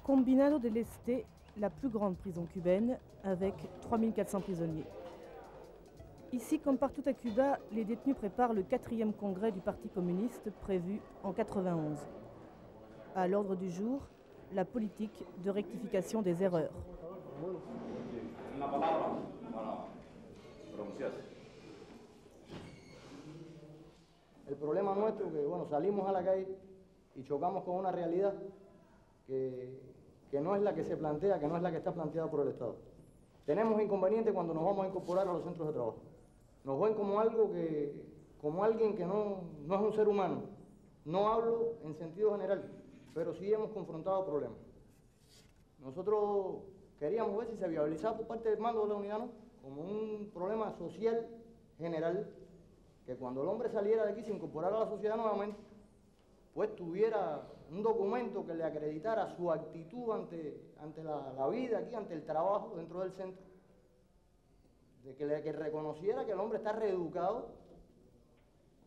Combinado del Este, la plus grande prison cubaine, avec 3400 prisonniers. Ici, comme partout à Cuba, les détenus préparent le 4e congrès du Parti communiste prévu en 1991. À l'ordre du jour, la politique de rectification des erreurs. El problema nuestro que bueno, salimos a la calle y chocamos con una realidad que no es la que se plantea, que no es la que está planteada por el Estado. Tenemos inconvenientes cuando nos vamos a incorporar a los centros de trabajo. Nos ven como como alguien que no es un ser humano. No hablo en sentido general, pero sí hemos confrontado problemas. Nosotros queríamos ver si se viabilizaba por parte del mando de la unidad, ¿no?, como un problema social general, que cuando el hombre saliera de aquí, se incorporara a la sociedad nuevamente, pues tuviera un documento que le acreditara su actitud ante la vida aquí, ante el trabajo dentro del centro, de que reconociera que el hombre está reeducado,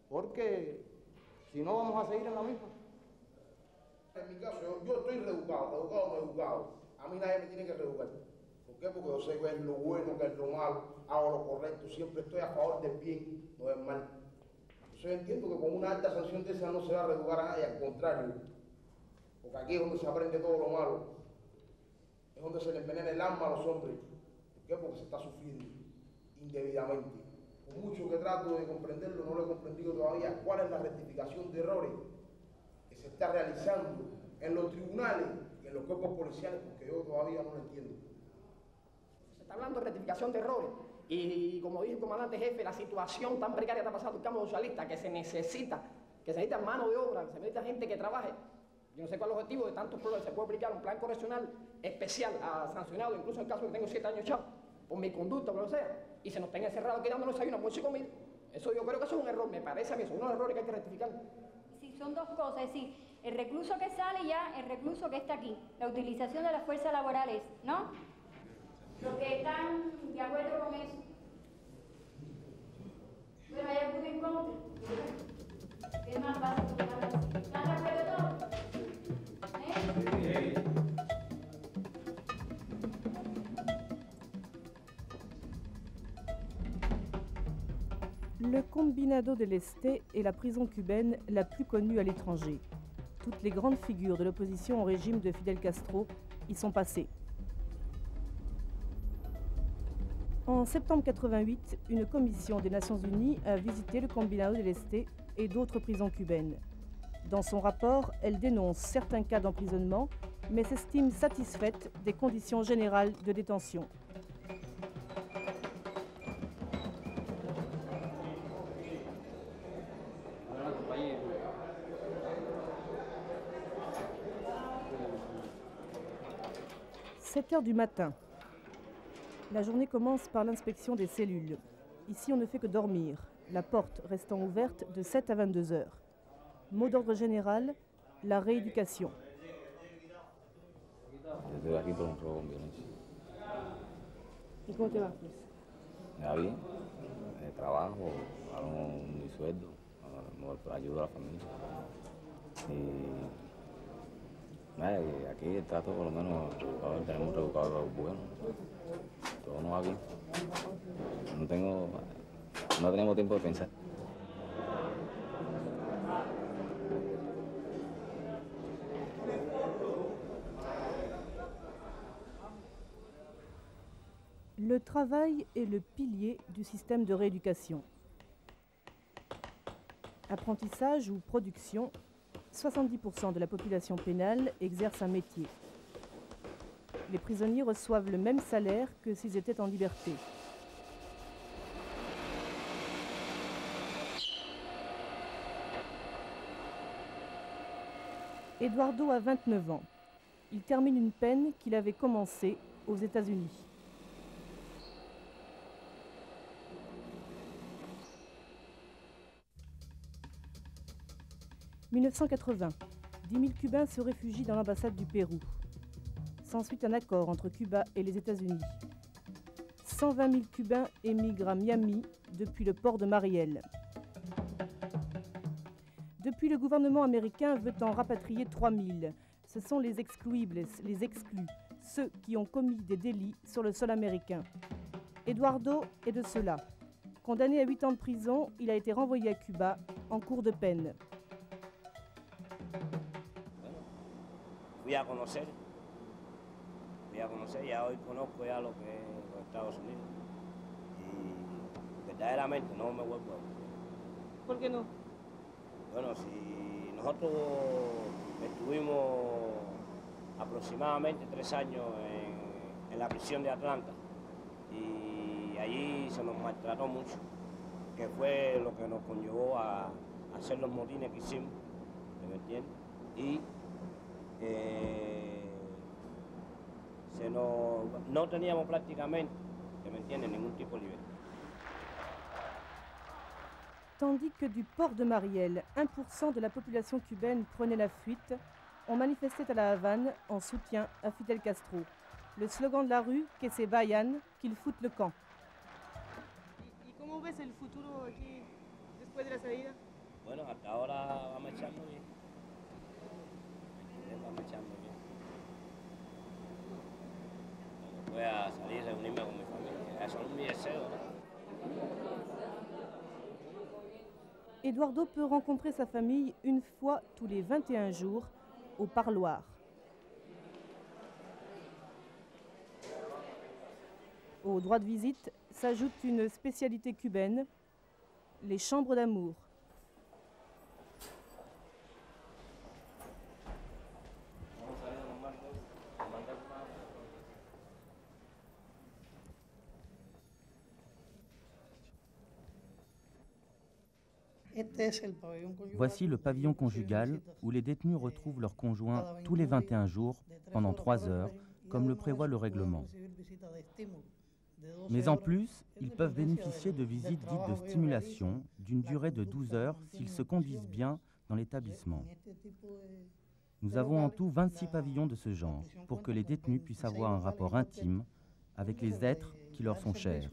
porque si no vamos a seguir en la misma. En mi caso, yo estoy reeducado, no educado. A mí nadie me tiene que reeducar. ¿Por qué? Porque yo sé que es lo bueno, que es lo malo, hago lo correcto, siempre estoy a favor del bien, no del mal. Yo entiendo que con una alta sanción de esa no se va a reeducar a nadie, al contrario. Porque aquí es donde se aprende todo lo malo. Es donde se le envenena el alma a los hombres. ¿Por qué? Porque se está sufriendo indebidamente. Por mucho que trato de comprenderlo, no lo he comprendido todavía. ¿Cuál es la rectificación de errores que se está realizando en los tribunales y en los cuerpos policiales? Porque yo todavía no lo entiendo. Se está hablando de rectificación de errores. Y como dijo el comandante jefe, la situación tan precaria que está pasando en el campo socialista, que se necesita mano de obra, que se necesita gente que trabaje. Yo no sé cuál es el objetivo de tantos problemas. Se puede aplicar un plan correccional especial, sancionado, incluso en el caso de que tengo 7 años echados, por mi conducta, por lo que sea, y se nos tenga encerrado aquí dándonos desayuno, almuerzo y comida. Eso yo creo que eso es un error, me parece a mí, son unos errores que hay que rectificar. Sí, son dos cosas, es decir, el recluso que sale ya, el recluso que está aquí, la utilización de las fuerzas laborales, ¿no? Los que están de acuerdo con eso. Bueno, hay algún en contra. ¿Qué más va a ser? ¿Están de acuerdo todos? Le Combinado del Este est la prison cubaine la plus connue à l'étranger. Toutes les grandes figures de l'opposition au régime de Fidel Castro y sont passées. En septembre 88, une commission des Nations Unies a visité le Combinado del Este et d'autres prisons cubaines. Dans son rapport, elle dénonce certains cas d'emprisonnement, mais s'estime satisfaite des conditions générales de détention. « 7 heures du matin. La journée commence par l'inspection des cellules. Ici, on ne fait que dormir, la porte restant ouverte de 7 à 22 heures. Mot d'ordre général, la rééducation. Estoy aquí por un robo con violencia. ¿Y cómo te va? Me va bien, trabajo, hago mi sueldo, ayudo a la familia. Y nada, aquí el trato por lo menos, tenemos un reeducador bueno. Todo no va bien. No tenemos tiempo de pensar. Le travail est le pilier du système de rééducation. Apprentissage ou production, 70% de la population pénale exerce un métier. Les prisonniers reçoivent le même salaire que s'ils étaient en liberté. Eduardo a 29 ans. Il termine une peine qu'il avait commencée aux États-Unis. « 1980, 10 000 Cubains se réfugient dans l'ambassade du Pérou. S'ensuit un accord entre Cuba et les États-Unis. 120 000 Cubains émigrent à Miami depuis le port de Mariel. Depuis, le gouvernement américain veut en rapatrier 3 000, ce sont les excluibles, les exclus, ceux qui ont commis des délits sur le sol américain. Eduardo est de ceux-là. Condamné à 8 ans de prison, il a été renvoyé à Cuba en cours de peine. Fui a conocer, ya hoy conozco ya lo que es los Estados Unidos y verdaderamente no me vuelvo a ir. ¿Por qué no? Bueno, si nosotros estuvimos aproximadamente 3 años en la prisión de Atlanta y allí se nos maltrató mucho, que fue lo que nos conllevó a hacer los motines que hicimos, ¿me entiendes? Y no teníamos prácticamente, ¿me entiendes?, ningún tipo de libertad. Tandis que du port de Mariel, 1% de la population cubaine prenait la fuite, on manifestait à la Havane en soutien à Fidel Castro. Le slogan de la rue, que se vayan, qu'ils foutent le camp. ¿Y cómo ves el futuro aquí después de la salida? Bueno, hasta ahora vamos echando bien. Vamos echando bien. Cuando pueda salir y reunirme con mi familia, eso es mi deseo, ¿no? Eduardo peut rencontrer sa famille une fois tous les 21 jours au parloir. Au droit de visite s'ajoute une spécialité cubaine, les chambres d'amour. Voici le pavillon conjugal où les détenus retrouvent leur conjoint tous les 21 jours pendant 3 heures, comme le prévoit le règlement. Mais en plus, ils peuvent bénéficier de visites dites de stimulation d'une durée de 12 heures s'ils se conduisent bien dans l'établissement. Nous avons en tout 26 pavillons de ce genre pour que les détenus puissent avoir un rapport intime avec les êtres qui leur sont chers.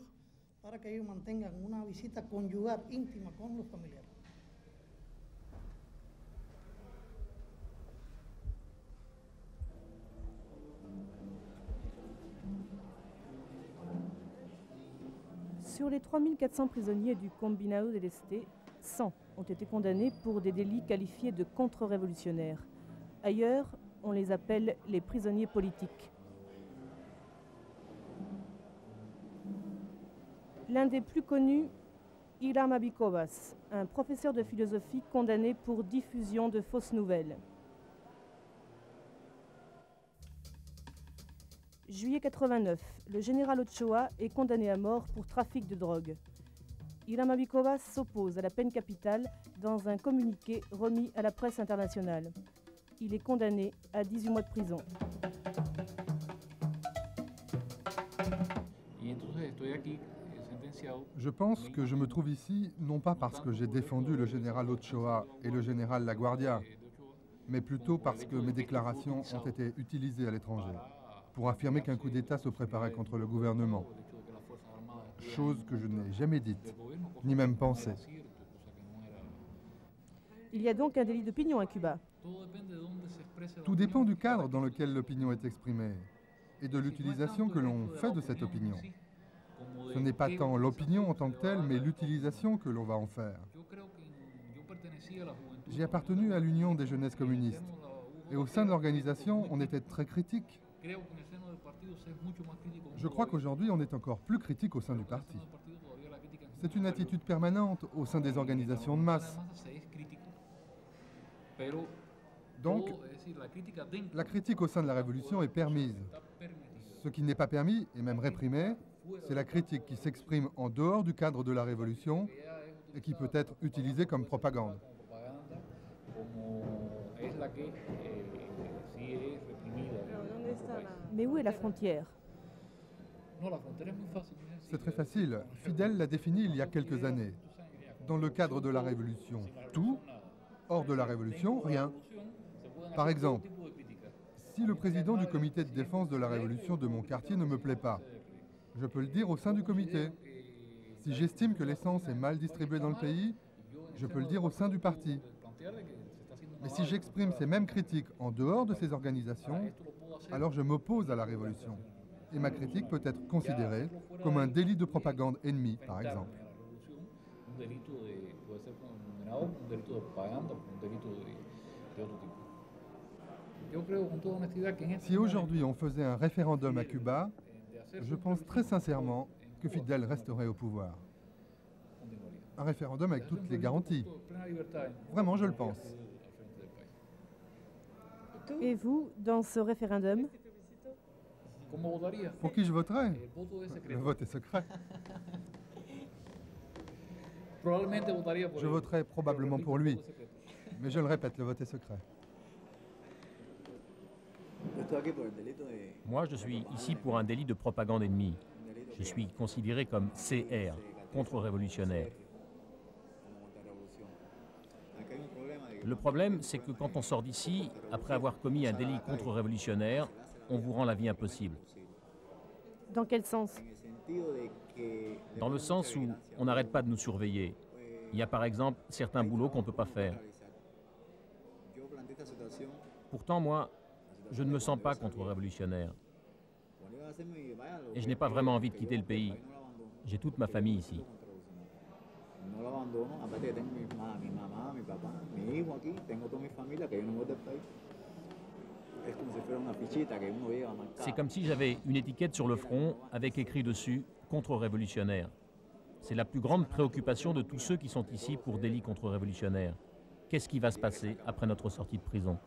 Sur les 3400 prisonniers du Combinado del Este, 100 ont été condamnés pour des délits qualifiés de contre-révolutionnaires. Ailleurs, on les appelle les prisonniers politiques. L'un des plus connus, Hiram Abicobas, un professeur de philosophie condamné pour diffusion de fausses nouvelles. Juillet 89, le général Ochoa est condamné à mort pour trafic de drogue. Hiram Abicobas s'oppose à la peine capitale dans un communiqué remis à la presse internationale. Il est condamné à 18 mois de prison. Je pense que je me trouve ici non pas parce que j'ai défendu le général Ochoa et le général LaGuardia, mais plutôt parce que mes déclarations ont été utilisées à l'étranger pour affirmer qu'un coup d'État se préparait contre le gouvernement. Chose que je n'ai jamais dite, ni même pensée. Il y a donc un délit d'opinion à Cuba. Tout dépend du cadre dans lequel l'opinion est exprimée et de l'utilisation que l'on fait de cette opinion. Ce n'est pas tant l'opinion en tant que telle, mais l'utilisation que l'on va en faire. J'ai appartenu à l'Union des jeunesses communistes et au sein de l'organisation, on était très critique. Je crois qu'aujourd'hui, on est encore plus critique au sein du parti. C'est une attitude permanente au sein des organisations de masse. Donc, la critique au sein de la révolution est permise. Ce qui n'est pas permis, et même réprimé, c'est la critique qui s'exprime en dehors du cadre de la révolution et qui peut être utilisée comme propagande. Mais où est la frontière? C'est très facile. Fidel l'a défini il y a quelques années. Dans le cadre de la révolution, tout. Hors de la révolution, rien. Par exemple, si le président du comité de défense de la révolution de mon quartier ne me plaît pas, je peux le dire au sein du comité. Si j'estime que l'essence est mal distribuée dans le pays, je peux le dire au sein du parti. Mais si j'exprime ces mêmes critiques en dehors de ces organisations, alors je m'oppose à la révolution. Et ma critique peut être considérée comme un délit de propagande ennemie, par exemple. Si aujourd'hui on faisait un référendum à Cuba, je pense très sincèrement que Fidel resterait au pouvoir. Un référendum avec toutes les garanties. Vraiment, je le pense. Et vous, dans ce référendum? Pour qui je voterai? Le vote est secret. Je voterai probablement pour lui. Mais je le répète, le vote est secret. Moi, je suis ici pour un délit de propagande ennemie. Je suis considéré comme CR, contre-révolutionnaire. Le problème, c'est que quand on sort d'ici, après avoir commis un délit contre-révolutionnaire, on vous rend la vie impossible. Dans quel sens? Dans le sens où on n'arrête pas de nous surveiller. Il y a par exemple certains boulots qu'on ne peut pas faire. Pourtant, moi, je ne me sens pas contre-révolutionnaire. Et je n'ai pas vraiment envie de quitter le pays. J'ai toute ma famille ici. C'est comme si j'avais une étiquette sur le front avec écrit dessus « contre-révolutionnaire ». C'est la plus grande préoccupation de tous ceux qui sont ici pour délit contre-révolutionnaire. Qu'est-ce qui va se passer après notre sortie de prison ?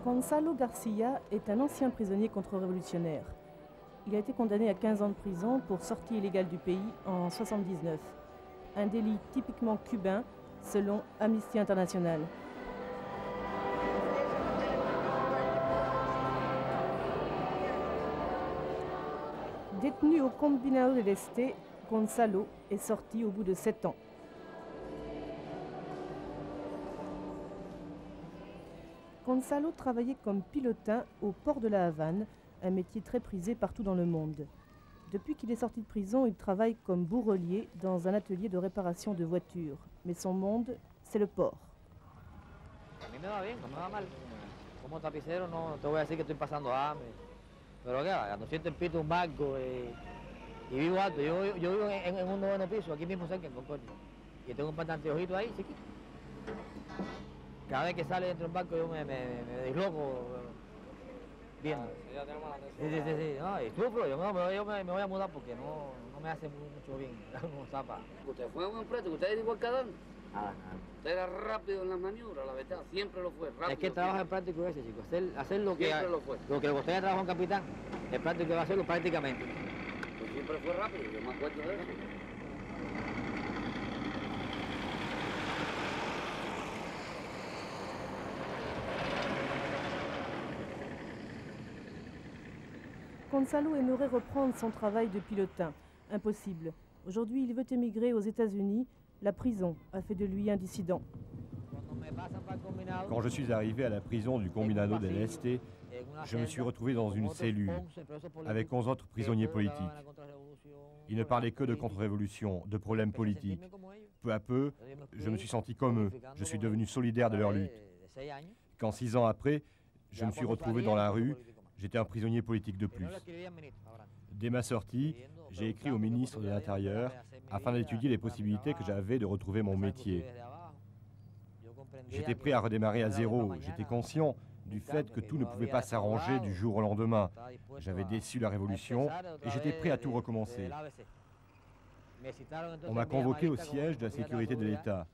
Gonzalo Garcia est un ancien prisonnier contre-révolutionnaire. Il a été condamné à 15 ans de prison pour sortie illégale du pays en 1979. Un délit typiquement cubain, selon Amnesty International. Détenu au Combinado del Este, Gonzalo est sorti au bout de 7 ans. Gonzalo travaillait comme pilotin au port de la Havane, un métier très prisé partout dans le monde. Depuis qu'il est sorti de prison, il travaille comme bourrelier dans un atelier de réparation de voitures. Mais son monde, c'est le port. A mí me va bien, no me va mal. Como tapicero no te voy a decir que estoy pasando hambre. Pero qué va, cuando siento el pito de un barco y vivo alto, yo vivo en un 9º piso, aquí mismo cerca en Concordia. Y tengo un par de anteojitos ahí, chiquito. Cada vez que sale dentro del barco yo me disloco viendo. Sí. No, y sufro, yo me voy a mudar porque no me hace mucho bien como zapa. Usted fue un buen preto, usted era igual que Adán. Usted era rápido en las maniobras, la verdad, siempre lo fue. Rápido, es que el trabajo es práctico ese, chico. Hacer lo que usted trabaja en capitán, es práctico que va a hacerlo prácticamente. Pues siempre fue rápido, yo me acuerdo de eso. Gonzalo aimerait reprendre son travail de pilotin. Impossible. Aujourd'hui, il veut émigrer aux États-Unis. La prison a fait de lui un dissident. Quand je suis arrivé à la prison du Combinado del Este, je me suis retrouvé dans une cellule avec 11 autres prisonniers politiques. Ils ne parlaient que de contre-révolution, de problèmes politiques. Peu à peu, je me suis senti comme eux. Je suis devenu solidaire de leur lutte. Quand 6 ans après, je me suis retrouvé dans la rue, j'étais un prisonnier politique de plus. Dès ma sortie, j'ai écrit au ministre de l'Intérieur afin d'étudier les possibilités que j'avais de retrouver mon métier. J'étais prêt à redémarrer à zéro. J'étais conscient du fait que tout ne pouvait pas s'arranger du jour au lendemain. J'avais déçu la révolution et j'étais prêt à tout recommencer. On m'a convoqué au siège de la sécurité de l'État.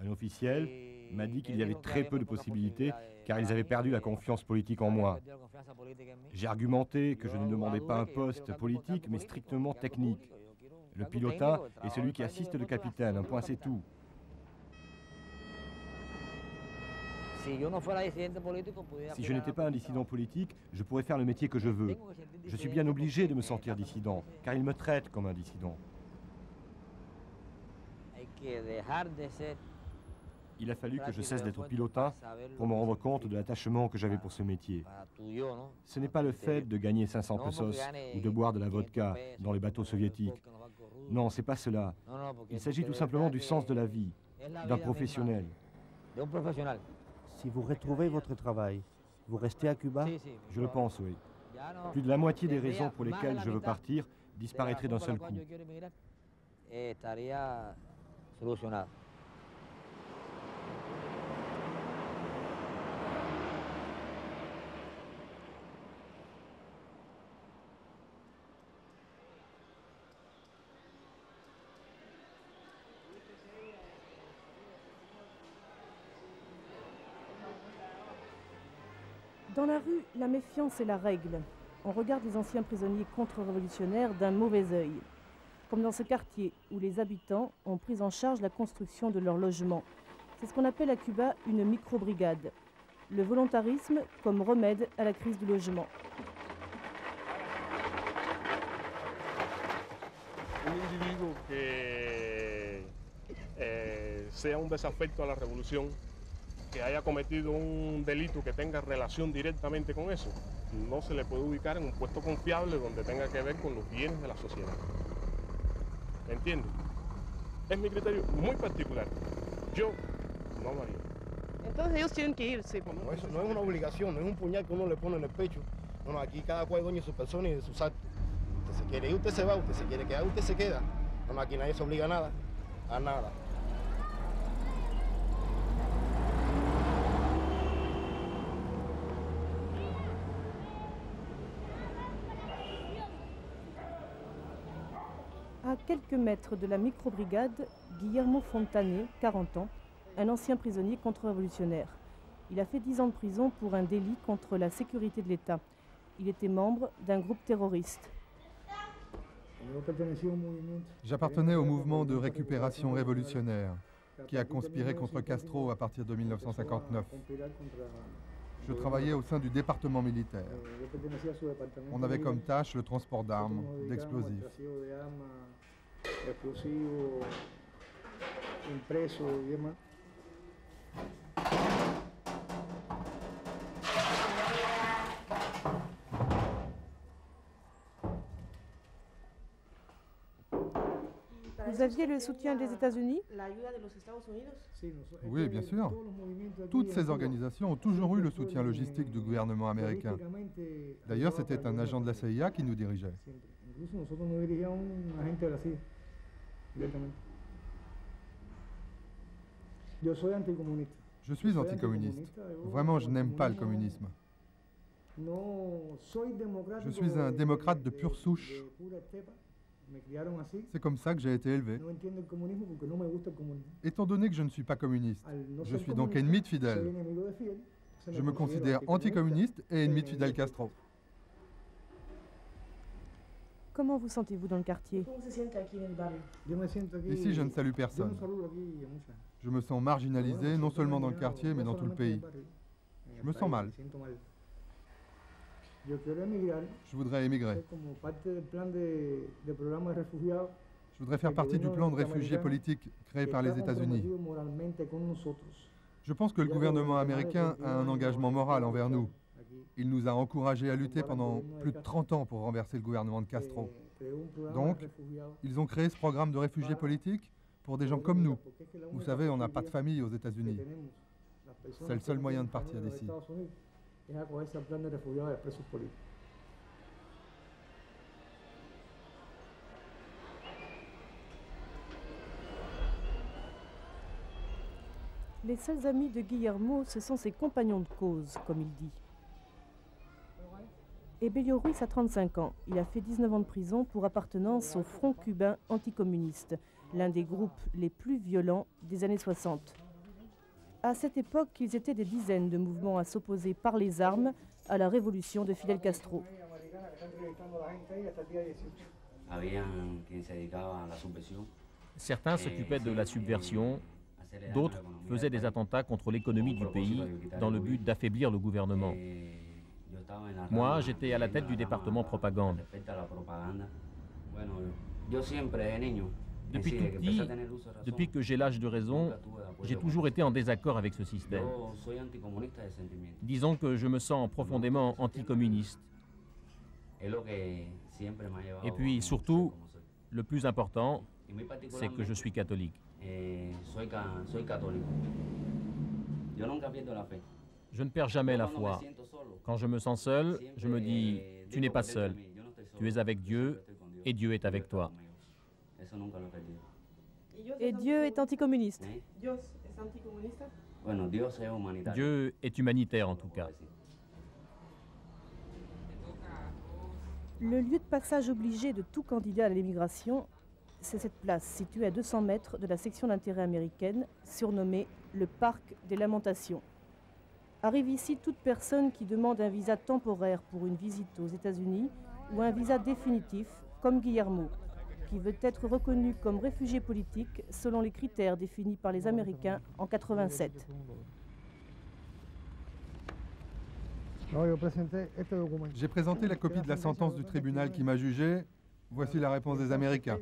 Un officiel m'a dit qu'il y avait très peu de possibilités car ils avaient perdu la confiance politique en moi. J'ai argumenté que je ne demandais pas un poste politique mais strictement technique. Le pilotin est celui qui assiste le capitaine, un point c'est tout. Si je n'étais pas un dissident politique, je pourrais faire le métier que je veux. Je suis bien obligé de me sentir dissident, car ils me traitent comme un dissident. Il a fallu que je cesse d'être pilotin pour me rendre compte de l'attachement que j'avais pour ce métier. Ce n'est pas le fait de gagner 500 pesos ou de boire de la vodka dans les bateaux soviétiques. Non, c'est pas cela. Il s'agit tout simplement du sens de la vie, d'un professionnel. Si vous retrouvez votre travail, vous restez à Cuba? Je le pense, oui. Plus de la moitié des raisons pour lesquelles je veux partir disparaîtraient d'un seul coup. Dans la rue, la méfiance est la règle. On regarde les anciens prisonniers contre-révolutionnaires d'un mauvais œil. Comme dans ce quartier où les habitants ont pris en charge la construction de leur logement. C'est ce qu'on appelle à Cuba une micro-brigade. Le volontarisme comme remède à la crise du logement. Un individuo que sea un desafecto a la revolución, que haya cometido un delito que tenga relación directamente con eso, no se le puede ubicar en un puesto confiable donde tenga que ver con los bienes de la sociedad. ¿Me entiendes? Es mi criterio muy particular. Yo no lo haría. Entonces ellos tienen que irse. No, eso no es una obligación, no es un puñal que uno le pone en el pecho. No, aquí cada cual es dueño de su persona y de sus actos. Usted se quiere ir, usted se va, usted se quiere quedar, usted se queda. No, aquí nadie se obliga a nada, a nada. À quelques mètres de la micro-brigade, Guillermo Fontané, 40 ans, un ancien prisonnier contre-révolutionnaire. Il a fait 10 ans de prison pour un délit contre la sécurité de l'État. Il était membre d'un groupe terroriste. J'appartenais au mouvement de récupération révolutionnaire qui a conspiré contre Castro à partir de 1959. Je travaillais au sein du département militaire. On avait comme tâche le transport d'armes, d'explosifs. Vous aviez le soutien des États-Unis? Oui, bien sûr. Toutes ces organisations ont toujours eu le soutien logistique du gouvernement américain. D'ailleurs, c'était un agent de la CIA qui nous dirigeait. Je suis anticommuniste. Vraiment, je n'aime pas le communisme. Je suis un démocrate de pure souche. C'est comme ça que j'ai été élevé. Étant donné que je ne suis pas communiste, je suis donc ennemi de Fidel. Je me considère anticommuniste et ennemi de Fidel Castro. Comment vous sentez-vous dans le quartier? Ici, je ne salue personne. Je me sens marginalisé, non seulement dans le quartier, mais dans tout le pays. Je me sens mal. Je voudrais émigrer. Je voudrais faire partie du plan de réfugiés politiques créé par les États-Unis. Je pense que le gouvernement américain a un engagement moral envers nous. Il nous a encouragés à lutter pendant plus de 30 ans pour renverser le gouvernement de Castro. Donc, ils ont créé ce programme de réfugiés politiques pour des gens comme nous. Vous savez, on n'a pas de famille aux États-Unis. C'est le seul moyen de partir d'ici. Les seuls amis de Guillermo, ce sont ses compagnons de cause, comme il dit. Ebelio Ruiz a 35 ans. Il a fait 19 ans de prison pour appartenance au Front cubain anticommuniste, l'un des groupes les plus violents des années 60. À cette époque, ils étaient des dizaines de mouvements à s'opposer par les armes à la révolution de Fidel Castro. Certains s'occupaient de la subversion, D'autres faisaient des attentats contre l'économie du pays dans le but d'affaiblir le gouvernement. Moi, j'étais à la tête du département propagande. Depuis tout petit, depuis que j'ai l'âge de raison, j'ai toujours été en désaccord avec ce système. Disons que je me sens profondément anticommuniste. Et puis surtout, le plus important, c'est que je suis catholique. Je ne perds jamais la foi. Quand je me sens seul, je me dis, tu n'es pas seul. Tu es avec Dieu et Dieu est avec toi. Et Dieu est anticommuniste. Dieu est humanitaire en tout cas. Le lieu de passage obligé de tout candidat à l'émigration, c'est cette place située à 200 mètres de la section d'intérêt américaine, surnommée le Parc des Lamentations. Arrive ici toute personne qui demande un visa temporaire pour une visite aux États-Unis ou un visa définitif, comme Guillermo, qui veut être reconnu comme réfugié politique selon les critères définis par les Américains en 87. J'ai présenté la copie de la sentence du tribunal qui m'a jugé. Voici la réponse des Américains.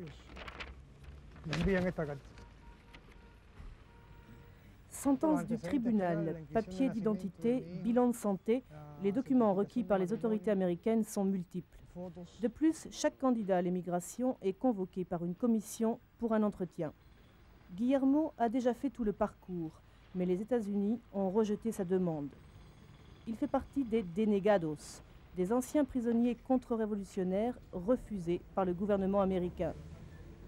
Sentence du tribunal, papier d'identité, bilan de santé, les documents requis par les autorités américaines sont multiples. De plus, chaque candidat à l'émigration est convoqué par une commission pour un entretien. Guillermo a déjà fait tout le parcours, mais les États-Unis ont rejeté sa demande. Il fait partie des denegados, des anciens prisonniers contre-révolutionnaires refusés par le gouvernement américain.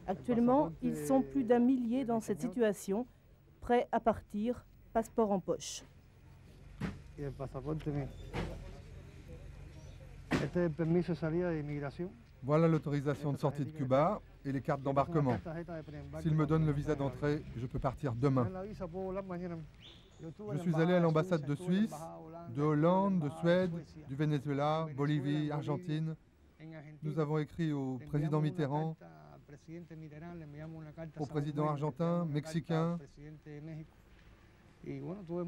Actuellement, ils sont plus d'1 millier dans cette situation, prêts à partir, passeport en poche. Voilà l'autorisation de sortie de Cuba et les cartes d'embarquement. S'ils me donnent le visa d'entrée, je peux partir demain. Je suis allé à l'ambassade de Suisse, de Hollande, de Suède, du Venezuela, Bolivie, Argentine. Nous avons écrit au président Mitterrand, au président argentin, mexicain.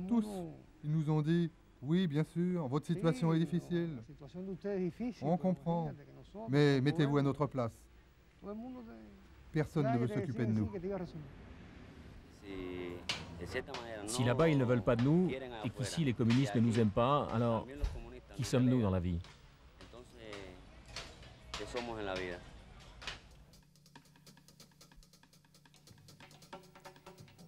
Tous, ils nous ont dit, oui, bien sûr, votre situation est difficile. On comprend, mais mettez-vous à notre place. Personne ne veut s'occuper de nous. Si là-bas ils ne veulent pas de nous et qu'ici les communistes ne nous aiment pas, alors qui sommes-nous dans la vie?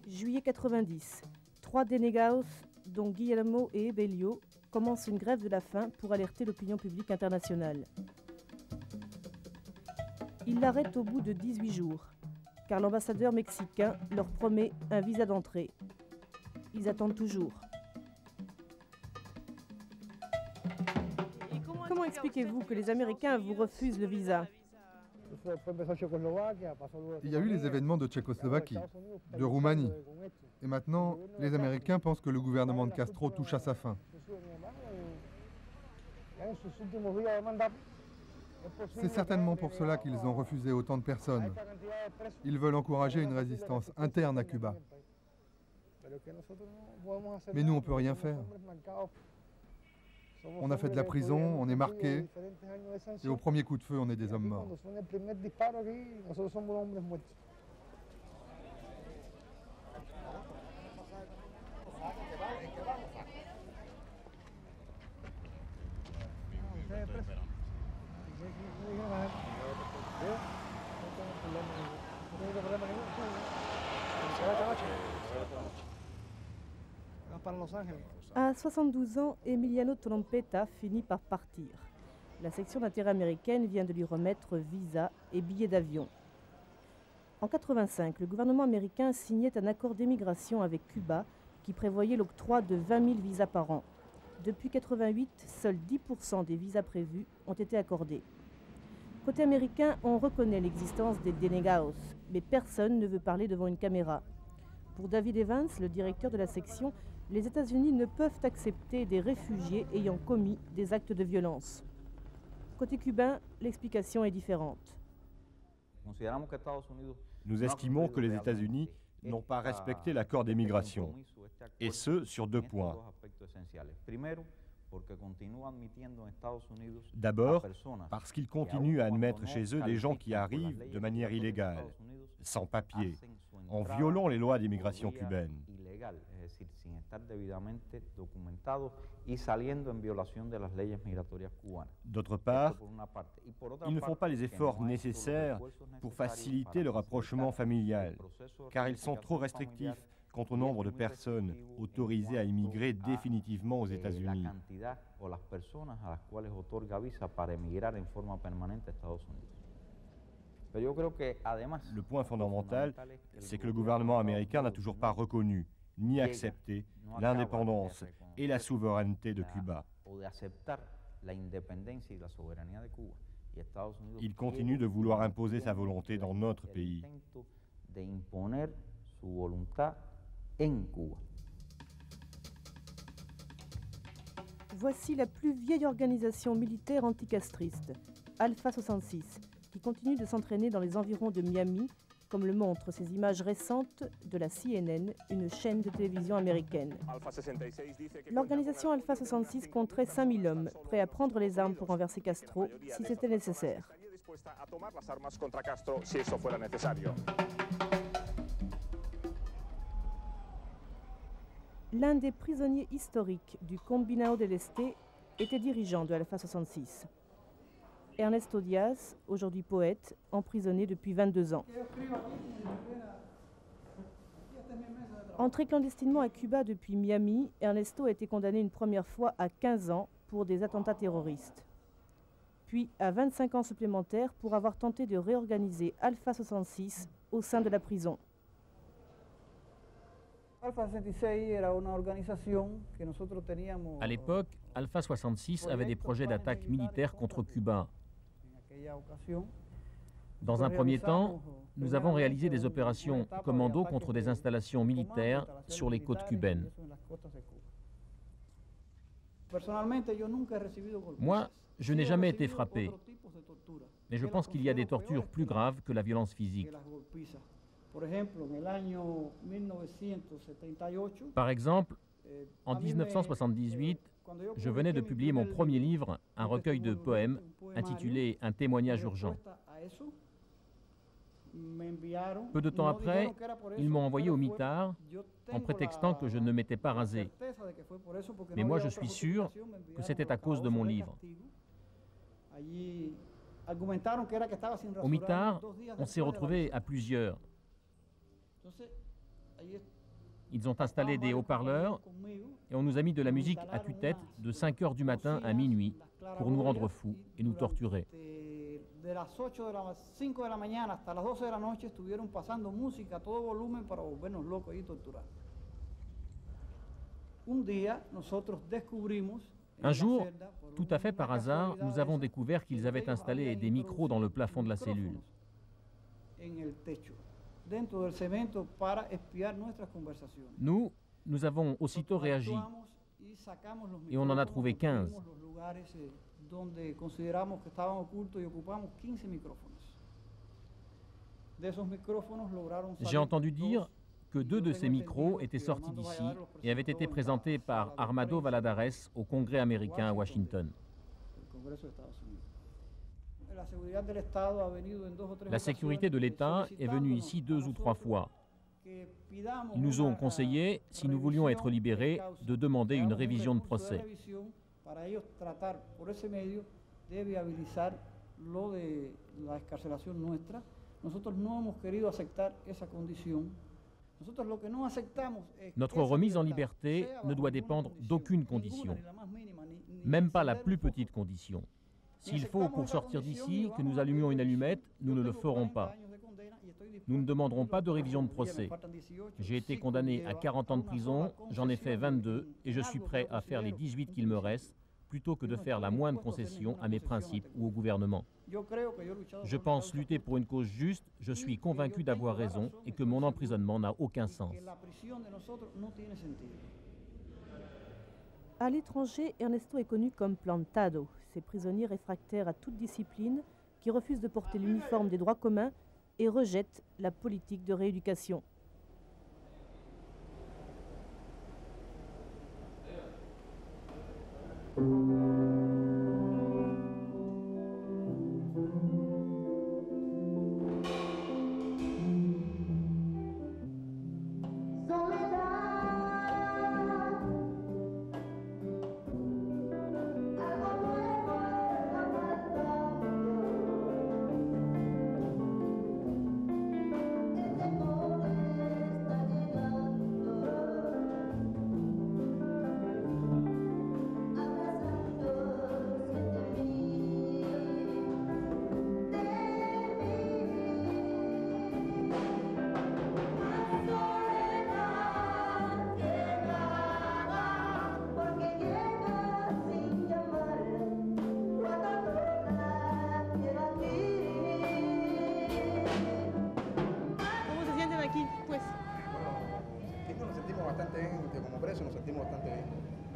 Juillet 90. 3 denegados, dont Guillermo et Ebelio, commencent une grève de la faim pour alerter l'opinion publique internationale. Ils l'arrêtent au bout de 18 jours, car l'ambassadeur mexicain leur promet un visa d'entrée. Ils attendent toujours. Comment expliquez-vous que les Américains vous refusent le visa? Il y a eu les événements de Tchécoslovaquie, de Roumanie. Et maintenant, les Américains pensent que le gouvernement de Castro touche à sa fin. C'est certainement pour cela qu'ils ont refusé autant de personnes. Ils veulent encourager une résistance interne à Cuba. Mais nous, on ne peut rien faire. On a fait de la prison, on est marqué, et au premier coup de feu, on est des hommes morts. À 72 ans, Emiliano Trompetta finit par partir. La section d'intérêt américaine vient de lui remettre visa et billets d'avion. En 85, le gouvernement américain signait un accord d'émigration avec Cuba qui prévoyait l'octroi de 20 000 visas par an. Depuis 88, seuls 10% des visas prévus ont été accordés. Côté américain, on reconnaît l'existence des denegados, mais personne ne veut parler devant une caméra. Pour David Evans, le directeur de la section, les États-Unis ne peuvent accepter des réfugiés ayant commis des actes de violence. Côté cubain, l'explication est différente. Nous estimons que les États-Unis n'ont pas respecté l'accord d'émigration, et ce, sur 2 points. D'abord, parce qu'ils continuent à admettre chez eux des gens qui arrivent de manière illégale, sans papier, en violant les lois d'immigration cubaine. D'autre part, ils ne font pas les efforts nécessaires pour faciliter le rapprochement familial, car ils sont trop restrictifs quant au nombre de personnes autorisées à immigrer définitivement aux États-Unis. Le point fondamental, c'est que le gouvernement américain n'a toujours pas reconnu ni accepté l'indépendance et la souveraineté de Cuba. Il continue de vouloir imposer sa volonté dans notre pays. Voici la plus vieille organisation militaire anticastriste, Alpha 66, qui continue de s'entraîner dans les environs de Miami, comme le montrent ces images récentes de la CNN, une chaîne de télévision américaine. L'organisation Alpha 66 compterait 5000 hommes, prêts à prendre les armes pour renverser Castro si c'était nécessaire. L'un des prisonniers historiques du Combinado del Este était dirigeant de Alpha 66. Ernesto Diaz, aujourd'hui poète, emprisonné depuis 22 ans. Entré clandestinement à Cuba depuis Miami, Ernesto a été condamné une première fois à 15 ans pour des attentats terroristes. Puis à 25 ans supplémentaires pour avoir tenté de réorganiser Alpha 66 au sein de la prison. À l'époque, Alpha 66 avait des projets d'attaque militaire contre Cuba. Dans un premier temps, nous avons réalisé des opérations commando contre des installations militaires sur les côtes cubaines. Moi, je n'ai jamais été frappé, mais je pense qu'il y a des tortures plus graves que la violence physique. Par exemple, en 1978, je venais de publier mon premier livre, un recueil de poèmes intitulé « Un témoignage urgent ». Peu de temps après, ils m'ont envoyé au mitard en prétextant que je ne m'étais pas rasé. Mais moi, je suis sûr que c'était à cause de mon livre. Au mitard, on s'est retrouvés à plusieurs. Ils ont installé des haut-parleurs et on nous a mis de la musique à tue-tête de 5 heures du matin à minuit pour nous rendre fous et nous torturer. Un jour, tout à fait par hasard, nous avons découvert qu'ils avaient installé des micros dans le plafond de la cellule. Nous avons aussitôt réagi et on en a trouvé 15. J'ai entendu dire que 2 de ces micros étaient sortis d'ici et avaient été présentés par Armando Valladares au Congrès américain à Washington. La sécurité de l'État est venue ici 2 ou 3 fois. Ils nous ont conseillé, si nous voulions être libérés, de demander une révision de procès. Notre remise en liberté ne doit dépendre d'aucune condition, même pas la plus petite condition. S'il faut, pour sortir d'ici, que nous allumions une allumette, nous ne le ferons pas. Nous ne demanderons pas de révision de procès. J'ai été condamné à 40 ans de prison, j'en ai fait 22 et je suis prêt à faire les 18 qu'il me reste, plutôt que de faire la moindre concession à mes principes ou au gouvernement. Je pense lutter pour une cause juste, je suis convaincu d'avoir raison et que mon emprisonnement n'a aucun sens. À l'étranger, Ernesto est connu comme plantado, ces prisonniers réfractaires à toute discipline qui refusent de porter l'uniforme des droits communs et rejettent la politique de rééducation.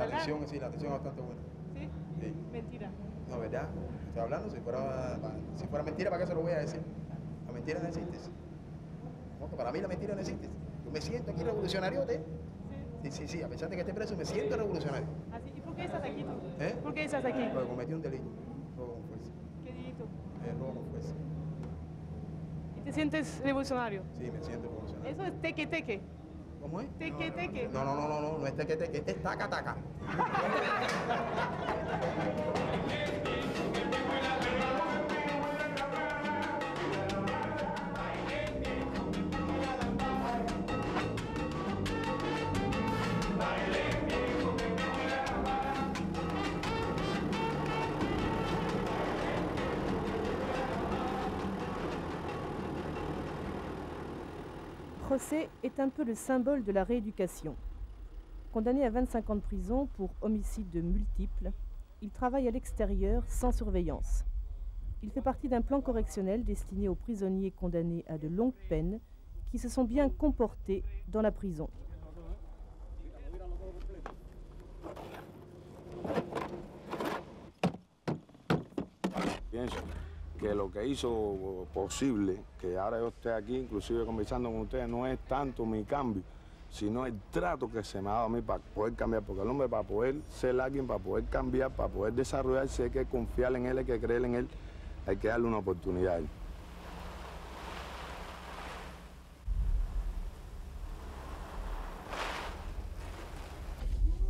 La atención es bastante buena. ¿Sí? Sí. Mentira. No, ¿verdad? Estoy hablando, si fuera mentira, ¿para qué se lo voy a decir? La mentira no existe. Porque para mí la mentira no existe. Yo me siento aquí revolucionariote. Sí, a pesar de que esté preso, me siento revolucionario. Así, ¿y por qué estás aquí tú? ¿Eh? ¿Por qué estás aquí? Porque cometí un delito, robo con fuerza. ¿Qué delito? Robo con fuerza. ¿Y te sientes revolucionario? Sí, me siento revolucionario. Eso es teque-teque. ¿Cómo es? Teque-teque. No es teque-teque, es taca-taca. José est un peu le symbole de la rééducation. Condamné à 25 ans de prison pour homicide multiple, il travaille à l'extérieur sans surveillance. Il fait partie d'un plan correctionnel destiné aux prisonniers condamnés à de longues peines qui se sont bien comportés dans la prison. Pienso que lo que hizo posible que ahora yo esté aquí, inclusive conversando con ustedes, no es tanto mi cambio, sino el trato que se me ha dado a mí para poder cambiar, porque el hombre para poder ser alguien, para poder cambiar, para poder desarrollarse, hay que confiar en él, hay que creer en él, hay que darle una oportunidad a él.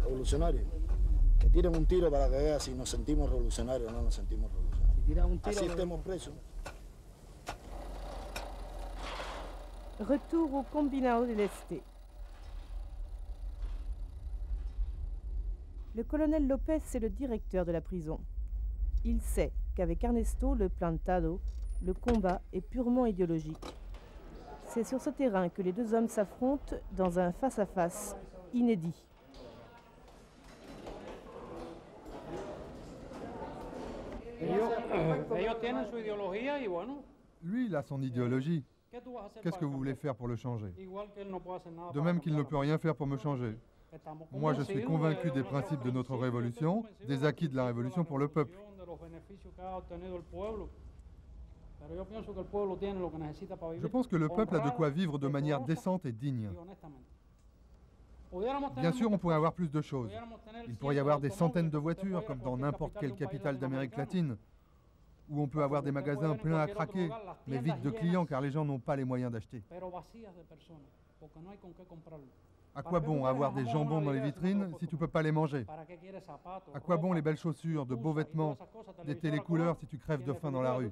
Revolucionario, que tiren un tiro para que vean si nos sentimos revolucionarios o no nos sentimos revolucionarios. Así estemos presos. Retour au Combinado del Este. Le colonel Lopez est le directeur de la prison. Il sait qu'avec Ernesto, le plantado, le combat est purement idéologique. C'est sur ce terrain que les deux hommes s'affrontent dans un face-à-face inédit. Ellos tienen su ideología y bueno. Lui, il a son idéologie. Qu'est-ce que vous voulez faire pour le changer? De même qu'il ne peut rien faire pour me changer. Moi, je suis convaincu des principes de notre révolution, des acquis de la révolution pour le peuple. Je pense que le peuple a de quoi vivre de manière décente et digne. Bien sûr, on pourrait avoir plus de choses. Il pourrait y avoir des centaines de voitures, comme dans n'importe quelle capitale d'Amérique latine, où on peut avoir des magasins pleins à craquer, mais vides de clients car les gens n'ont pas les moyens d'acheter. À quoi bon avoir des jambons dans les vitrines si tu ne peux pas les manger? À quoi bon les belles chaussures, de beaux vêtements, des télécouleurs si tu crèves de faim dans la rue?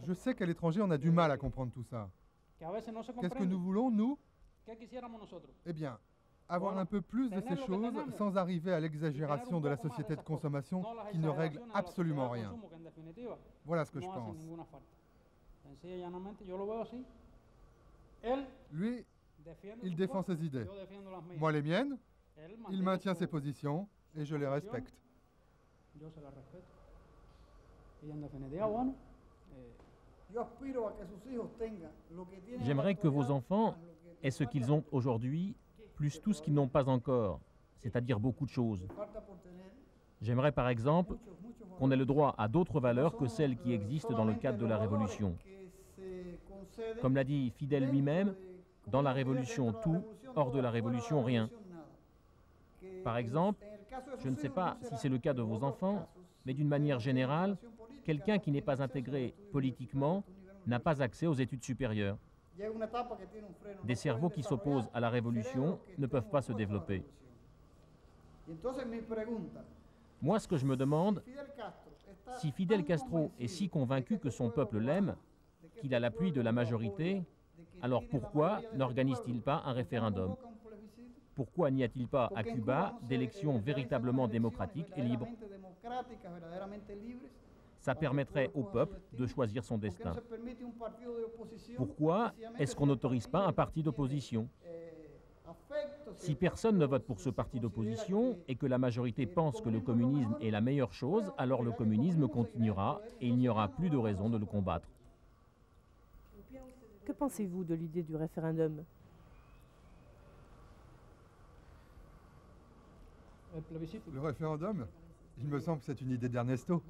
Je sais qu'à l'étranger, on a du mal à comprendre tout ça. Qu'est-ce que nous voulons, nous? Eh bien, avoir un peu plus de ces choses sans arriver à l'exagération de la société de consommation qui ne règle absolument rien. Voilà ce que je pense. Lui, il défend ses idées. Moi, les miennes. Il maintient ses positions et je les respecte. J'aimerais que vos enfants aient ce qu'ils ont aujourd'hui, plus tout ce qu'ils n'ont pas encore, c'est-à-dire beaucoup de choses. J'aimerais par exemple qu'on ait le droit à d'autres valeurs que celles qui existent dans le cadre de la Révolution. Comme l'a dit Fidel lui-même, dans la Révolution tout, hors de la Révolution rien. Par exemple, je ne sais pas si c'est le cas de vos enfants, mais d'une manière générale, quelqu'un qui n'est pas intégré politiquement n'a pas accès aux études supérieures. Des cerveaux qui s'opposent à la Révolution ne peuvent pas se développer. Moi, ce que je me demande, si Fidel Castro est si convaincu que son peuple l'aime, qu'il a l'appui de la majorité, alors pourquoi n'organise-t-il pas un référendum? Pourquoi n'y a-t-il pas à Cuba d'élections véritablement démocratiques et libres? Ça permettrait au peuple de choisir son destin. Pourquoi est-ce qu'on n'autorise pas un parti d'opposition? Si personne ne vote pour ce parti d'opposition et que la majorité pense que le communisme est la meilleure chose, alors le communisme continuera et il n'y aura plus de raison de le combattre. Que pensez-vous de l'idée du référendum? Le référendum, il me semble que c'est une idée d'Ernesto.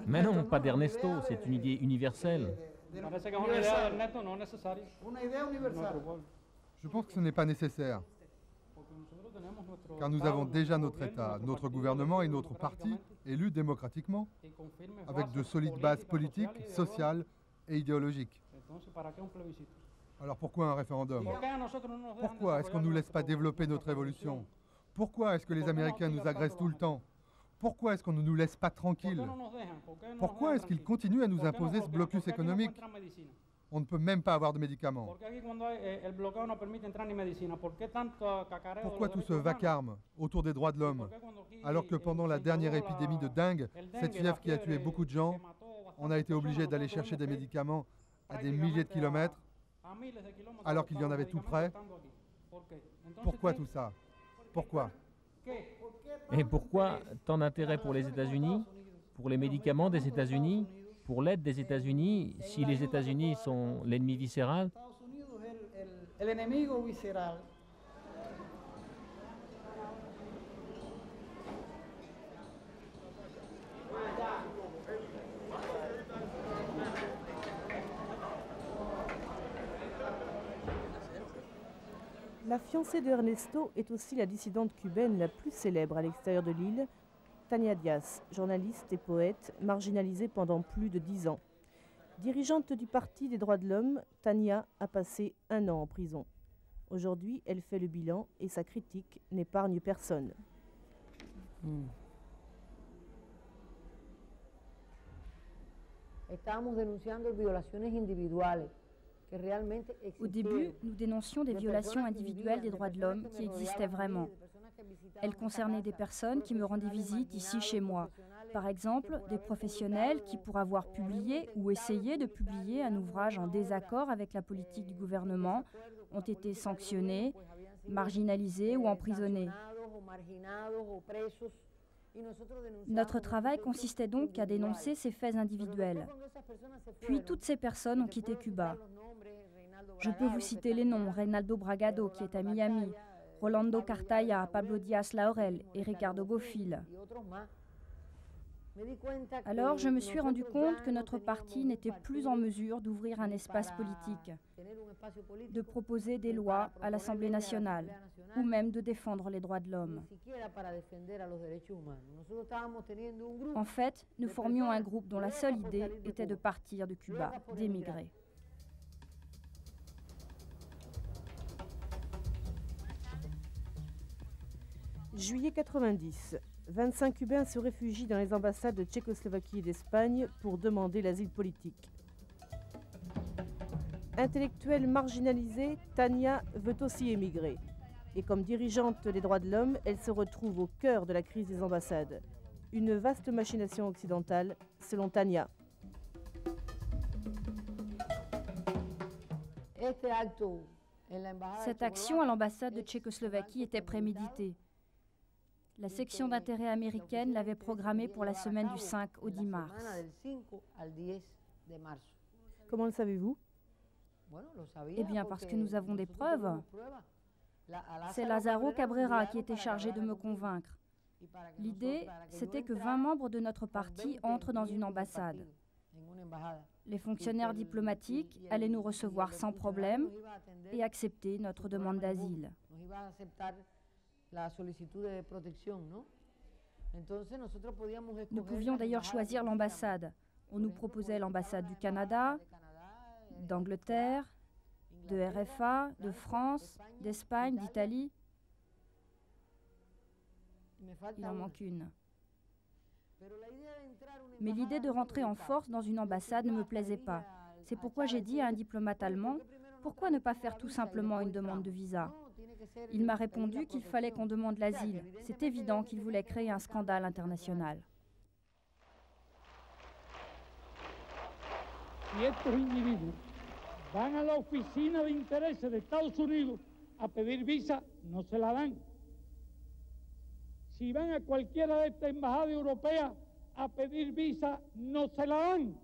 Mais non, pas d'Ernesto, c'est une idée universelle. Je pense que ce n'est pas nécessaire, car nous avons déjà notre État, notre gouvernement et notre parti élus démocratiquement, avec de solides bases politiques, sociales et idéologiques. Alors pourquoi un référendum? Pourquoi est-ce qu'on ne nous laisse pas développer notre révolution? Pourquoi est-ce que les Américains nous agressent tout le temps? Pourquoi est-ce qu'on ne nous laisse pas tranquilles? Pourquoi est-ce qu'ils continuent à nous imposer ce blocus économique? On ne peut même pas avoir de médicaments. Pourquoi tout ce vacarme autour des droits de l'homme, alors que pendant la dernière épidémie de dengue, cette fièvre qui a tué beaucoup de gens, on a été obligé d'aller chercher des médicaments à des milliers de kilomètres, alors qu'il y en avait tout près? Pourquoi tout ça? Pourquoi? Et pourquoi tant d'intérêt pour les États-Unis, pour les médicaments des États-Unis, pour l'aide des États-Unis, si les États-Unis sont l'ennemi viscéral? La fiancée d'Ernesto est aussi la dissidente cubaine la plus célèbre à l'extérieur de l'île, Tania Díaz, journaliste et poète, marginalisée pendant plus de 10 ans. Dirigeante du Parti des droits de l'homme, Tania a passé 1 an en prison. Aujourd'hui, elle fait le bilan et sa critique n'épargne personne. Au début, nous dénoncions des violations individuelles des droits de l'homme qui existaient vraiment. Elles concernaient des personnes qui me rendaient visite ici chez moi. Par exemple, des professionnels qui, pour avoir publié ou essayé de publier un ouvrage en désaccord avec la politique du gouvernement, ont été sanctionnés, marginalisés ou emprisonnés. Notre travail consistait donc à dénoncer ces faits individuels. Puis toutes ces personnes ont quitté Cuba. Je peux vous citer les noms: Reinaldo Bragado, qui est à Miami, Rolando Cartaya, Pablo Díaz-Laurel et Ricardo Bofill. Alors je me suis rendu compte que notre parti n'était plus en mesure d'ouvrir un espace politique, de proposer des lois à l'Assemblée nationale, ou même de défendre les droits de l'homme. En fait, nous formions un groupe dont la seule idée était de partir de Cuba, d'émigrer. Juillet 90. 25 Cubains se réfugient dans les ambassades de Tchécoslovaquie et d'Espagne pour demander l'asile politique. Intellectuelle marginalisée, Tania veut aussi émigrer. Et comme dirigeante des droits de l'homme, elle se retrouve au cœur de la crise des ambassades. Une vaste machination occidentale, selon Tania. Cette action à l'ambassade de Tchécoslovaquie était préméditée. La section d'intérêt américaine l'avait programmée pour la semaine du 5 au 10 mars. Comment le savez-vous? Eh bien, parce que nous avons des preuves. C'est Lázaro Cabrera qui était chargé de me convaincre. L'idée, c'était que 20 membres de notre parti entrent dans une ambassade. Les fonctionnaires diplomatiques allaient nous recevoir sans problème et accepter notre demande d'asile. Nous pouvions d'ailleurs choisir l'ambassade. On nous proposait l'ambassade du Canada, d'Angleterre, de RFA, de France, d'Espagne, d'Italie. Il en manque une. Mais l'idée de rentrer en force dans une ambassade ne me plaisait pas. C'est pourquoi j'ai dit à un diplomate allemand, pourquoi ne pas faire tout simplement une demande de visa? Il m'a répondu qu'il fallait qu'on demande l'asile. C'est évident qu'il voulait créer un scandale international. Si estos individuos van a la oficina de intereses de Estados Unidos a pedir visa, no se la dan. Si van a cualquiera de estas embajadas europeas a pedir visa, no se la dan.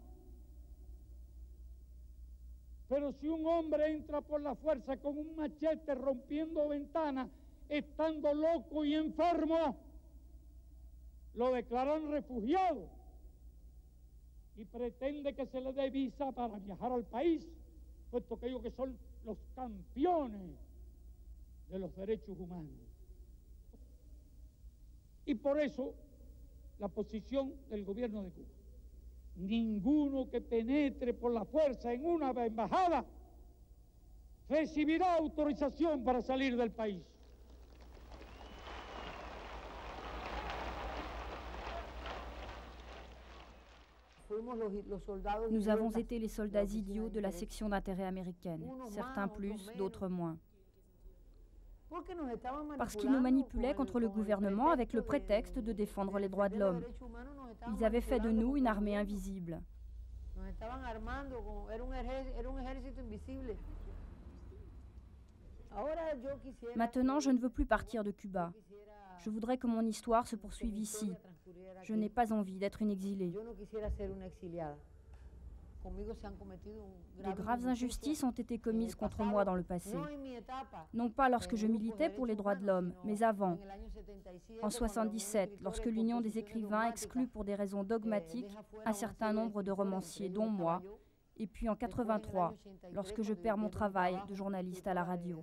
Pero si un hombre entra por la fuerza con un machete rompiendo ventanas estando loco y enfermo, lo declaran refugiado y pretende que se le dé visa para viajar al país, puesto que ellos que son los campeones de los derechos humanos. Y por eso la posición del gobierno de Cuba: ninguno que penetre por la fuerza en una embajada recibirá autorización para salir del país. Nous avons été les soldats idiots de la section d'intérêt américaine, certains plus, d'autres moins. Parce qu'ils nous manipulaient contre le gouvernement avec le prétexte de défendre les droits de l'homme. Ils avaient fait de nous une armée invisible. Maintenant, je ne veux plus partir de Cuba. Je voudrais que mon histoire se poursuive ici. Je n'ai pas envie d'être une exilée. De graves injustices ont été commises contre moi dans le passé. Non pas lorsque je militais pour les droits de l'homme, mais avant. En 1977, lorsque l'Union des écrivains exclut pour des raisons dogmatiques un certain nombre de romanciers, dont moi. Et puis en 1983, lorsque je perds mon travail de journaliste à la radio.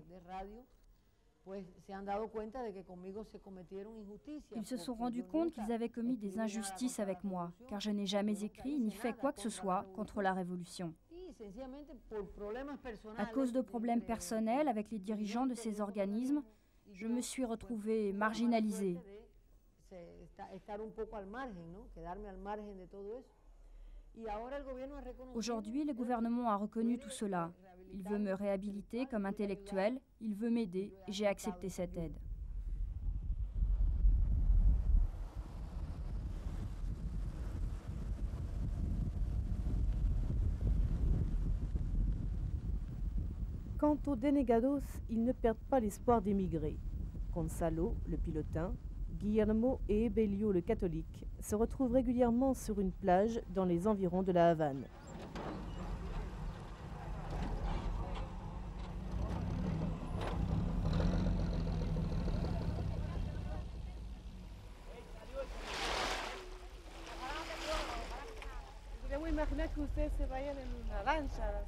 Ils se sont rendus compte qu'ils avaient commis des injustices avec moi, car je n'ai jamais écrit ni fait quoi que ce soit contre la Révolution. À cause de problèmes personnels avec les dirigeants de ces organismes, je me suis retrouvée marginalisée. Aujourd'hui, le gouvernement a reconnu tout cela. Il veut me réhabiliter comme intellectuel, il veut m'aider et j'ai accepté cette aide. Quant aux dénégados, ils ne perdent pas l'espoir d'émigrer. Gonzalo, le pilotin, Guillermo et Ebelio, le catholique, se retrouvent régulièrement sur une plage dans les environs de la Havane. Podemos imaginar que ustedes se vayan en una lancha.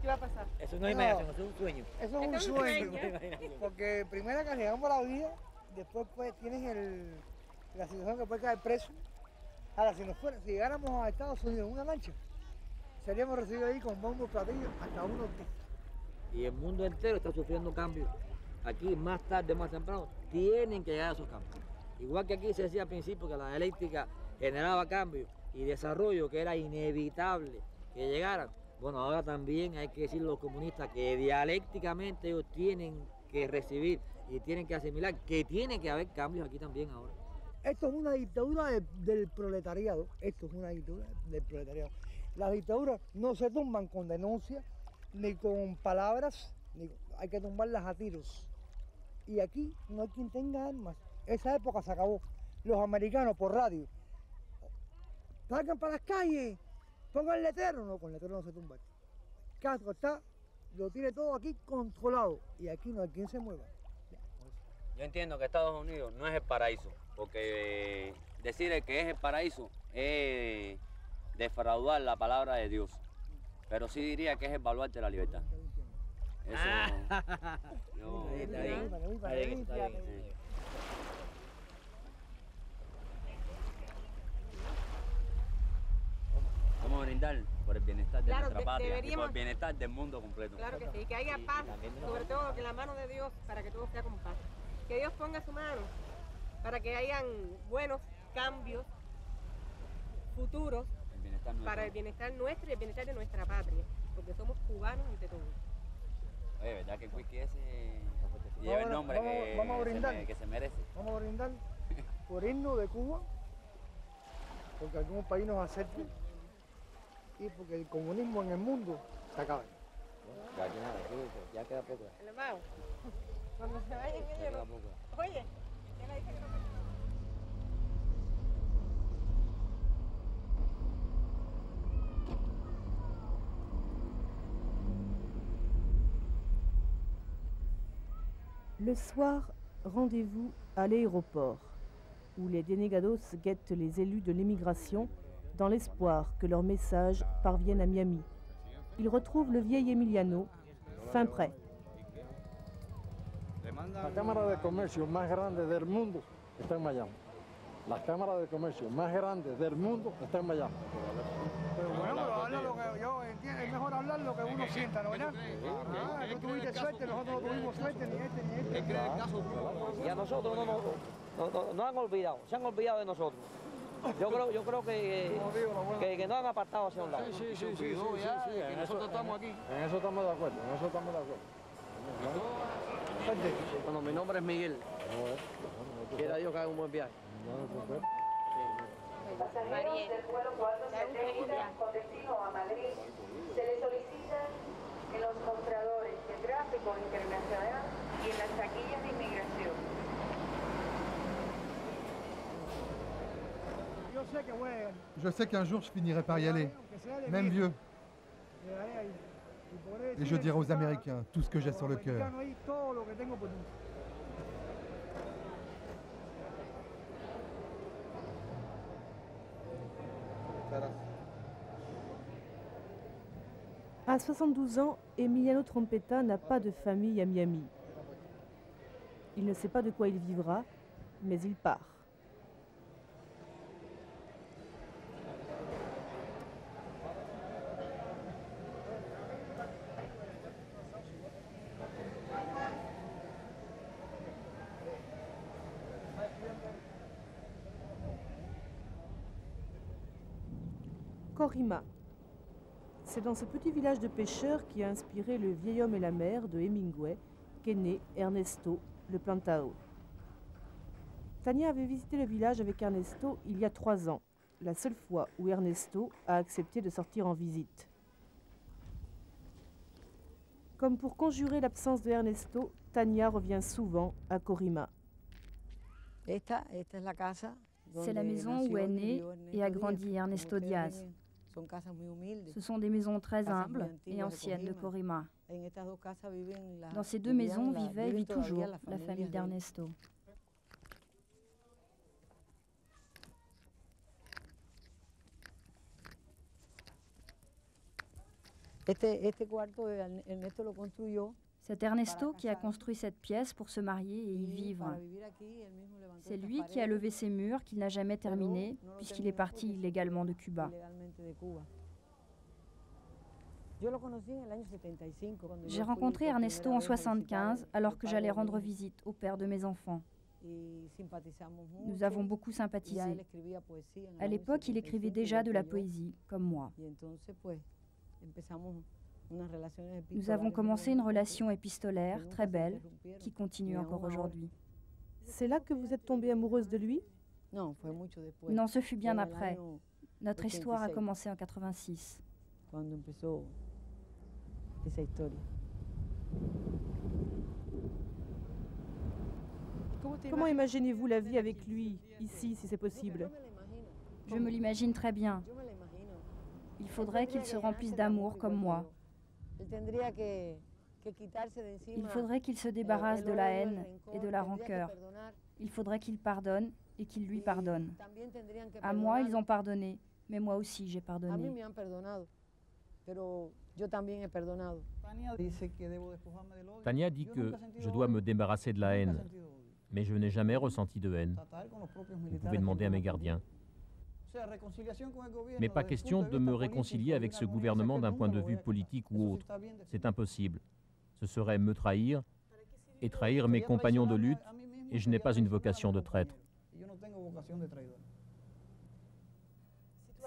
¿Qué va a pasar? Eso no es imaginación, eso es un sueño. Eso es un sueño, porque primero que arriesgamos la vida, después pues tienes la situación que puede caer preso. Ahora, si llegáramos a Estados Unidos en una lancha, seríamos recibidos ahí con bombos, platillos, hasta un hotel. Y el mundo entero está sufriendo cambios. Aquí, más tarde, más temprano, tienen que llegar a esos cambios. Igual que aquí se decía al principio que la eléctrica generaba cambios y desarrollo que era inevitable que llegaran. Bueno, ahora también hay que decirle a los comunistas que dialécticamente ellos tienen que recibir y tienen que asimilar que tiene que haber cambios aquí también ahora. Esto es una dictadura del proletariado, esto es una dictadura del proletariado. Las dictaduras no se tumban con denuncias, ni con palabras, hay que tumbarlas a tiros. Y aquí no hay quien tenga armas. Esa época se acabó. Los americanos por radio, salgan para las calles, pongan letrero. No, con letrero no se tumba. Castro está, lo tiene todo aquí controlado y aquí no hay quien se mueva. Yo entiendo que Estados Unidos no es el paraíso, porque decir que es el paraíso es defraudar la palabra de Dios. Pero sí diría que es el baluarte de la libertad. Eso. No, está bien. Vamos a brindar por el bienestar de nuestra patria y por el bienestar del mundo completo. Claro que sí, que haya paz, sobre todo que la mano de Dios para que todo sea con paz. Que Dios ponga su mano para que hayan buenos cambios futuros para el bienestar nuestro y el bienestar de nuestra patria, porque somos cubanos ante todo. Oye, ¿verdad que el whisky ese lleva el nombre vamos a brindar, que se merece? Vamos a brindar por irnos de Cuba, porque algún país nos acepte y porque el comunismo en el mundo se acabe. Ya queda poco. El hermano, cuando se vayan ellos, oye, ¿quién le dice que no? Le soir, rendez-vous à l'aéroport, où les dénégados guettent les élus de l'émigration dans l'espoir que leur message parvienne à Miami. Ils retrouvent le vieil Emiliano, fin prêt. La cámara de comercio más grande del mundo está en Miami. La cámara de comercio más grande del mundo está en Miami. Pero bueno, pero habla lo que yo entiendo, es mejor hablar lo que uno sienta, ¿no verdad? Ah, tú tuviste suerte, nosotros no tuvimos suerte, ni este, ni este. Y a nosotros no han olvidado, se han olvidado de nosotros. Yo creo que no han apartado hacia un lado. Sí, en nosotros estamos aquí. En eso estamos de acuerdo, Bueno, mi nombre es Miguel. Quiera Dios que haga un buen viaje. Pasajeros del vuelo 470 con destino a Madrid se les solicita en los mostradores de tráfico internacional y en las taquillas de inmigración. Je sais qu'un jour je finirai par y aller, même vieux. Et je dirai aux Américains tout ce que j'ai sur le cœur. À 72 ans, Emiliano Trompetta n'a pas de famille à Miami. Il ne sait pas de quoi il vivra, mais il part. Corima. C'est dans ce petit village de pêcheurs qui a inspiré Le vieil homme et la mer de Hemingway qu'est né Ernesto le Plantao. Tania avait visité le village avec Ernesto il y a 3 ans, la seule fois où Ernesto a accepté de sortir en visite. Comme pour conjurer l'absence de Ernesto, Tania revient souvent à Corima. C'est la maison où est né et a grandi Ernesto Diaz. Ce sont des maisons très humbles et anciennes de Corima. Dans ces 2 maisons vivait et vit toujours la famille d'Ernesto. C'est Ernesto qui a construit cette pièce pour se marier et y vivre. C'est lui qui a levé ces murs qu'il n'a jamais terminés, puisqu'il est parti illégalement de Cuba. J'ai rencontré Ernesto en 1975, alors que j'allais rendre visite au père de mes enfants. Nous avons beaucoup sympathisé. À l'époque, il écrivait déjà de la poésie, comme moi. Nous avons commencé une relation épistolaire très belle qui continue encore aujourd'hui. C'est là que vous êtes tombée amoureuse de lui? Non, ce fut bien après. Notre histoire a commencé en 86. Comment imaginez-vous la vie avec lui, ici, si c'est possible? Je me l'imagine très bien. Il faudrait qu'il se remplisse d'amour comme moi. Il faudrait qu'il se débarrasse de la haine et de la rancœur. Il faudrait qu'il pardonne et qu'il lui pardonne. À moi, ils ont pardonné, mais moi aussi, j'ai pardonné. Tania dit que je dois me débarrasser de la haine, mais je n'ai jamais ressenti de haine. Vous pouvez demander à mes gardiens. Mais pas question de me réconcilier avec ce gouvernement d'un point de vue politique ou autre. C'est impossible. Ce serait me trahir et trahir mes compagnons de lutte, et je n'ai pas une vocation de traître.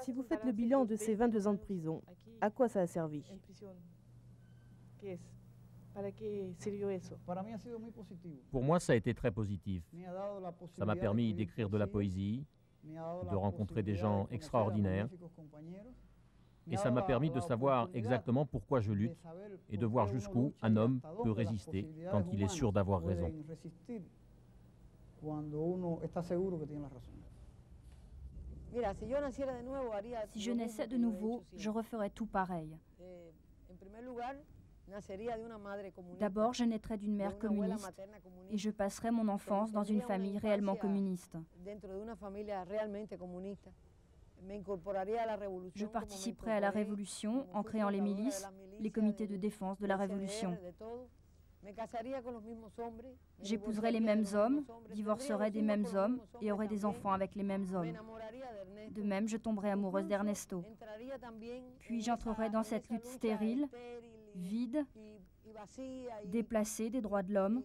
Si vous faites le bilan de ces 22 ans de prison, à quoi ça a servi? Pour moi, ça a été très positif. Ça m'a permis d'écrire de la poésie, de rencontrer des gens extraordinaires, et ça m'a permis de savoir exactement pourquoi je lutte et de voir jusqu'où un homme peut résister quand il est sûr d'avoir raison. Si je naissais de nouveau, je referais tout pareil. D'abord, je naîtrais d'une mère communiste et je passerais mon enfance dans une famille réellement communiste. Je participerai à la révolution en créant les milices, les comités de défense de la révolution. J'épouserai les mêmes hommes, divorcerai des mêmes hommes et aurai des enfants avec les mêmes hommes. De même, je tomberai amoureuse d'Ernesto. Puis j'entrerai dans cette lutte stérile, vide, déplacée des droits de l'homme,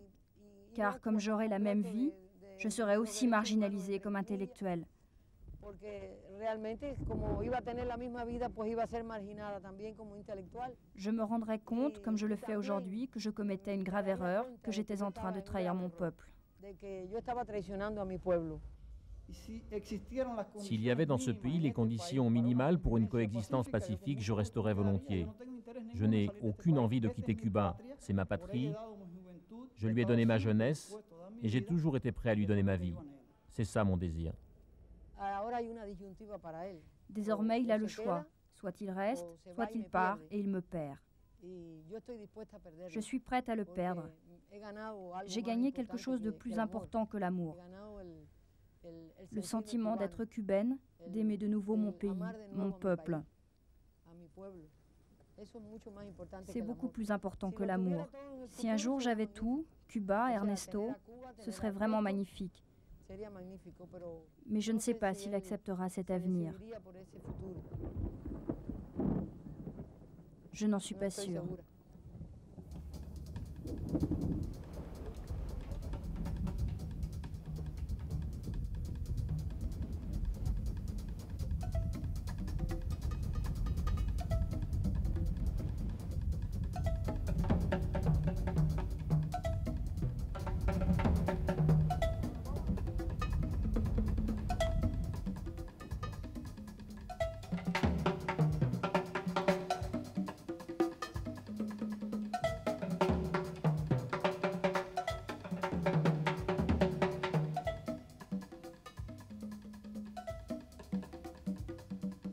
car comme j'aurai la même vie, je serai aussi marginalisée comme intellectuelle. Je me rendrai compte, comme je le fais aujourd'hui, que je commettais une grave erreur, que j'étais en train de trahir mon peuple. S'il y avait dans ce pays les conditions minimales pour une coexistence pacifique, je resterais volontiers. Je n'ai aucune envie de quitter Cuba, c'est ma patrie. Je lui ai donné ma jeunesse et j'ai toujours été prêt à lui donner ma vie. C'est ça mon désir. Désormais, il a le choix. Soit il reste, soit il part et il me perd. Je suis prête à le perdre. J'ai gagné quelque chose de plus important que l'amour. Le sentiment d'être cubaine, d'aimer de nouveau mon pays, mon peuple. C'est beaucoup plus important que l'amour. Si un jour j'avais tout, Cuba, Ernesto, ce serait vraiment magnifique. Mais je ne sais pas s'il acceptera cet avenir. Je n'en suis pas sûre.